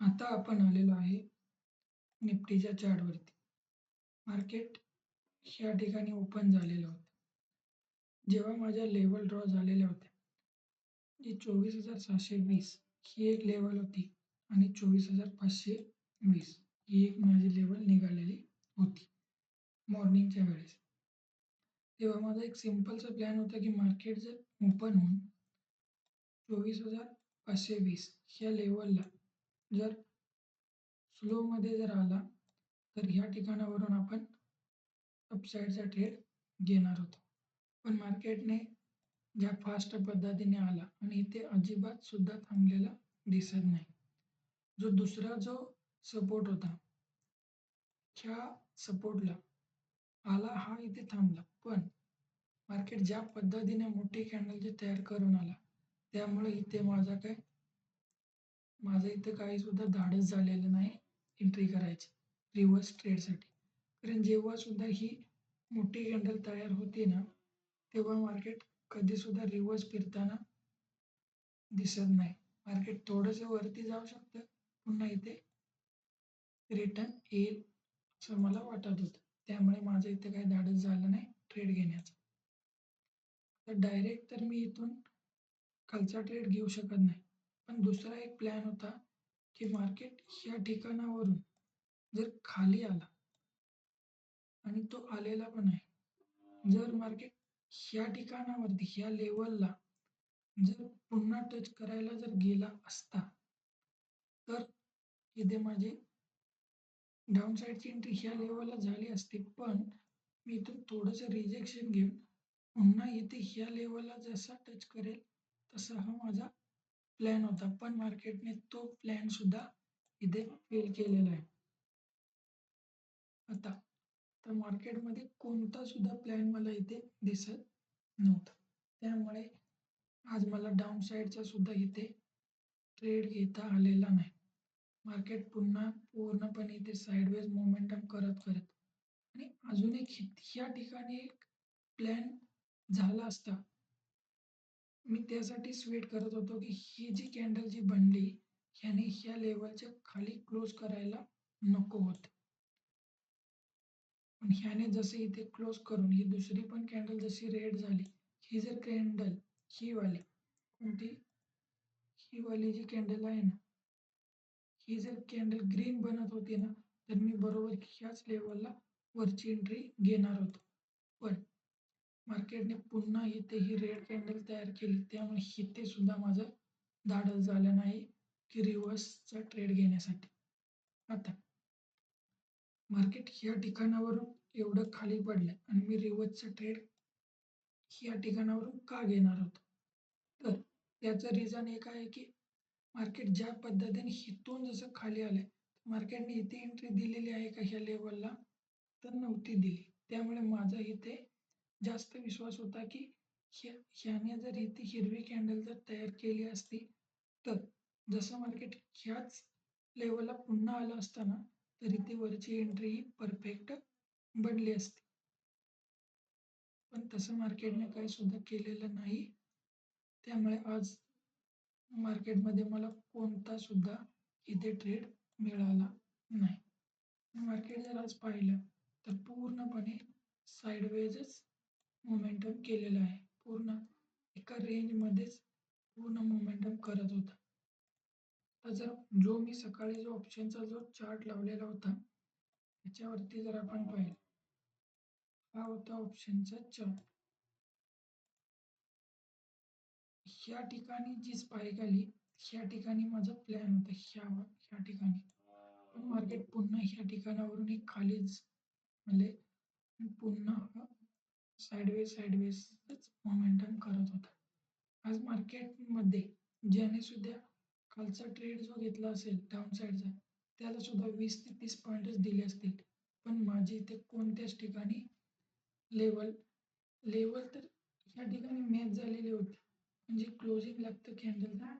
आता आपण आलेलो आहे निफ्टीच्या चार्टवरती. मार्केट ह्या ठिकाणी ओपन झालेलं होतं. जेव्हा माझ्या लेवल ड्रॉ झालेल्या होत्या, जी 24,620 ही एक लेवल होती आणि 24,520 ही एक माझी लेवल निघालेली होती मॉर्निंगच्या वेळेस. तेव्हा माझा एक सिम्पलचा प्लॅन होता की मार्केट जर ओपन होऊन 24,520 ह्या लेवलला जर स्लोमध्ये जर आला तर ह्या ठिकाणावरून आपण अपसाईडचा ट्रेड घेणार होतो. पण मार्केटने ज्या फास्ट पद्धतीने आला आणि इथे अजिबात सुद्धा थांबलेला दिसत नाही. जो दुसरा जो सपोर्ट होता ह्या सपोर्टला आला हा इथे थांबला, पण मार्केट ज्या पद्धतीने मोठी कॅन्डल जे तयार करून आला त्यामुळे इथे माझं इथे काही सुद्धा धाडस झालेलं नाही एंट्री करायची रिव्हर्स ट्रेडसाठी. कारण जेव्हा सुद्धा ही मोठी कॅन्डल तयार होते ना तेव्हा मार्केट कधी सुद्धा रिव्हर्स फिरताना दिसत नाही. मार्केट थोडंसं वरती जाऊ शकतं, पुन्हा इथे रिटर्न येईल असं मला वाटत होतं. त्यामुळे माझं इथे काही धाडस झालं नाही ट्रेड घेण्याचं. तर डायरेक्ट तर मी इथून खालचा ट्रेड घेऊ शकत नाही. पण दुसरा एक प्लॅन होता की मार्केट ह्या ठिकाणावरून जर खाली आला आणि तो आलेला पण आहे, जर मार्केट ह्या ठिकाणावरती ह्या लेवलला जर पुन्हा टच करायला जर गेला असता तर इथे माझी डाऊन साईडची एंट्री ह्या लेवलला झाली असती. पण मी इथून थोडंसं रिजेक्शन घेऊन पुन्हा इथे ह्या लेवलला जसा टच करेल तसा हा माझा प्लॅन होता. पण मार्केटने तो प्लॅन सुद्धा इथे फेल केलेला आहे. आता तर मार्केटमध्ये कोणता सुद्धा प्लॅन मला इथे दिसत नव्हता. त्यामुळे आज मला डाऊन साईडचा सुद्धा इथे ट्रेड घेता आलेला नाही. मार्केट पुन्हा पूर्णपणे इथे साईडवेज मोमेंटम करत आणि अजून एक ह्या ठिकाणी एक प्लॅन झाला असता. मी त्यासाठीच वेट करत होतो की ही जी कॅन्डल जी बनली ह्याने ह्या लेवलच्या खाली क्लोज करायला नको होते. पण ह्याने जसे इथे क्लोज करून ही दुसरी पण कॅन्डल जशी रेड झाली, ही जर कॅन्डल ही वाली कोणती ही वाली जी कॅन्डल आहे ना, ही जर कॅन्डल ग्रीन बनत होती ना तर मी बरोबर ह्याच लेवलला वरची एंट्री घेणार होतो. पण मार्केटने पुन्हा इथे ही रेड कॅन्डल तयार केली, त्यामुळे इथे सुद्धा माझं धाडस झालं नाही की रिव्हर्सचा ट्रेड घेण्यासाठी. आता मार्केट ह्या ठिकाणावरून एवढं खाली पडलं आणि मी रिव्हर्सचा ट्रेड ह्या ठिकाणावरून का घेणार होतो, तर त्याचं रिझन एक आहे की मार्केट ज्या पद्धतीने हिथून जसं खाली आलंय, मार्केटने इथे एंट्री दिलेली आहे का ह्या लेवलला, तर नव्हती दिली. त्यामुळे माझा इथे जास्त विश्वास होता की ह्याने जर इथे हिरवी कॅन्डल जर तयार केली असती तर जसं मार्केट ह्याच लेवलला पुन्हा आलं असताना तर इथे वरची एंट्री ही परफेक्ट बनली असती. पण तसं मार्केटने काही सुद्धा केलेलं नाही. त्यामुळे आज मार्केटमध्ये मला कोणता सुद्धा इथे ट्रेड मिळाला नाही. मार्केट जर आज पाहिलं तर पूर्णपणे साईडवेजच मोमेंटम केलेलं आहे. पूर्ण एका रेंजमध्येच पूर्ण मोमेंटम करत होता. तर जर जो मी सकाळी जो ऑप्शनचा जो चार्ट लावलेला होता त्याच्यावरती जर आपण पाहिलं, हा होता ऑप्शनचा चार्ट. ह्या ठिकाणी जी स्पाइक आली ह्या ठिकाणी माझा प्लॅन होता ह्या ठिकाणी, पण मार्केट पुन्हा ह्या ठिकाणावरून एक खालीच म्हणजे पुन्हा साईडवेजच मोमेंटम करत होता. आज मार्केटमध्ये ज्याने सुद्धा खालचा ट्रेड जो घेतला असेल डाऊन साईडचा त्याला सुद्धा 20 ते 30 पॉईंटच दिले असतील. पण माझी इथे कोणत्याच ठिकाणी लेवल तर ह्या ठिकाणी मॅच झालेली होती. म्हणजे क्लोजिंग लागतं कॅन्डलला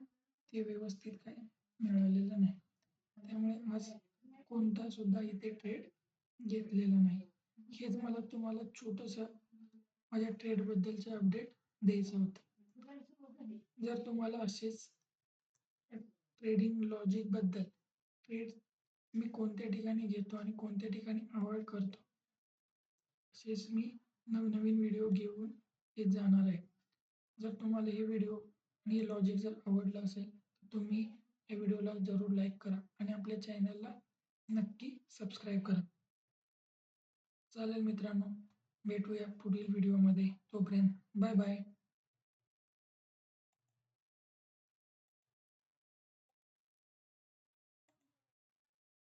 ते व्यवस्थित काय मिळालेलं नाही. त्यामुळे आज कोणता सुद्धा इथे ट्रेड घेतलेला नाही. हेच मला तुम्हाला छोटंसं माझ्या ट्रेडबद्दलचे अपडेट द्यायचं होतं. जर तुम्हाला असेच ट्रेडिंग लॉजिकबद्दल ट्रेड्स मी कोणत्या ठिकाणी घेतो आणि कोणत्या ठिकाणी अवॉइड करतो, असेच मी नवनवीन व्हिडिओ घेऊन येत जाणार आहे. जर तुम्हाला हे व्हिडिओ आणि हे लॉजिक जर आवडलं असेल तर तुम्ही या व्हिडिओला जरूर लाईक करा आणि आपल्या चॅनलला नक्की सबस्क्राईब करा. चालेल मित्रांनो, भेटूया पुढील व्हिडिओमध्ये. तोपर्यंत बाय बाय.